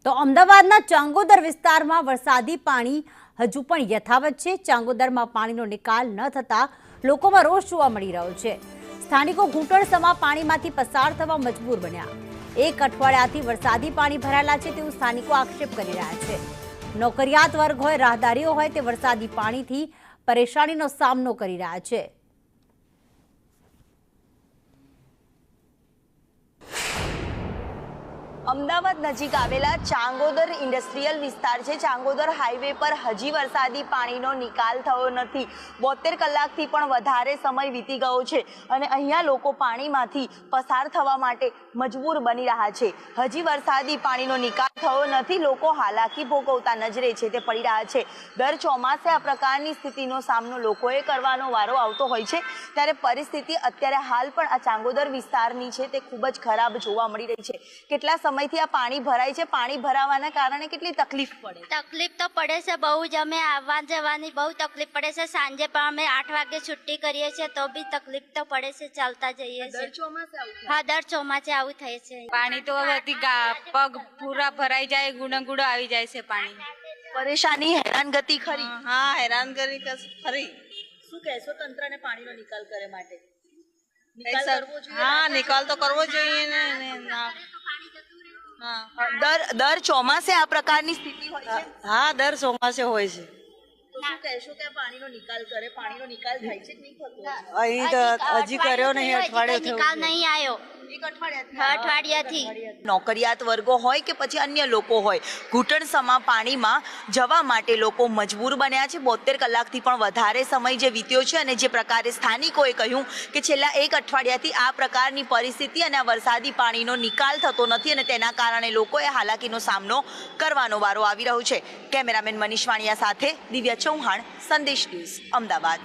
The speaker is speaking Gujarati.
તો અમદાવાદના ચાંગોદર વિસ્તારમાં વરસાદી પાણી હજુ પણ યથાવત છે। ચાંગોદરમાં પાણીનો નિકાલ ન થતા લોકોમાં રોષ જોવા મળી રહ્યો છે। સ્થાનિકો ઘૂંટણસમા પાણીમાંથી પસાર થવા મજબૂર બન્યા। એક અઠવાડિયાથી વરસાદી પાણી ભરાયેલા છે તેવું સ્થાનિકો આક્ષેપ કરી રહ્યા છે। નોકરિયાત વર્ગ હોય, રાહદારીઓ હોય, તે વરસાદી પાણીથી પરેશાનીનો સામનો કરી રહ્યા છે। અમદાવાદ નજીક આવેલા ચાંગોદર ઇન્ડસ્ટ્રીયલ વિસ્તાર છે। ચાંગોદર હાઈવે પર હજી વરસાદી પાણીનો નિકાલ થયો નથી। 72 કલાકથી પણ વધારે સમય વીતી ગયો છે અને અહીંયા લોકો પાણીમાંથી પસાર થવા માટે મજબૂર બની રહ્યા છે। હજી વરસાદી પાણીનો નિકાલ થયો નથી। લોકો હાલાકી ભોગવતા નજરે છે તે પડી રહ્યા છે। દર ચોમાસે આ પ્રકારની સ્થિતિનો સામનો લોકોએ કરવાનો વારો આવતો હોય છે, ત્યારે પરિસ્થિતિ અત્યારે હાલ પણ આ ચાંગોદર વિસ્તારની છે તે ખૂબ જ ખરાબ જોવા મળી રહી છે। કેટલા સમયથી આ પાણી ભરાય છે, પાણી ભરાવાના કારણે કેટલી તકલીફ પડે? તકલીફ તો પડે છે બહુ જ। અમે આવવા જવાની બહુ તકલીફ પડે છે। સાંજે પણ અમે 8 વાગે છુટ્ટી કરીએ છીએ તો બી તકલીફ તો પડે છે, ચાલતા જઈએ છીએ। દર ચોમાસે આવું થાય? હા, દર ચોમાસે આવું થાય છે। પાણી તો પગ પૂરા ભરાઈ જાય, ગુણો આવી જાય છે પાણી। પરેશાની, હેરાનગતિ ખરી? હા, હેરાનગતિ ખરી। શું કહેશો તંત્રને પાણીનો નિકાલ કરે માટે? હા, નિકાલ તો કરવો જોઈએ ને। દર ચોમાસે આ પ્રકારની સ્થિતિ હોય છે? હા, દર ચોમાસે હોય છે। તો શું કહેશો કે આ પાણીનો નિકાલ કરે? પાણીનો નિકાલ થાય છે કે નહીં થતો? અહીં તો હજી કર્યો નહીં, અઠવાડિયું નિકાલ નહીં આવ્યો। એક અઠવાડિયાથી અઠવાડિયાથી નોકરિયાત વર્ગો હોય કે પછી અન્ય લોકો હોય, ઘૂંટણસમા પાણીમાં જવા માટે લોકો મજબૂર બન્યા છે। 72 કલાકથી પણ વધારે સમય જે વીત્યો છે અને જે પ્રકારે સ્થાનિકોએ કહ્યું કે છેલ્લા એક અઠવાડિયાથી આ પ્રકારની પરિસ્થિતિ અને આ વરસાદી પાણીનો નિકાલ થતો નથી અને તેના કારણે લોકોએ હાલાકીનો સામનો કરવાનો વારો આવી રહ્યો છે। કેમેરામેન મનીષ વાણિયા સાથે દિવ્યા ચૌહાણ, સંદેશ ન્યૂઝ, અમદાવાદ।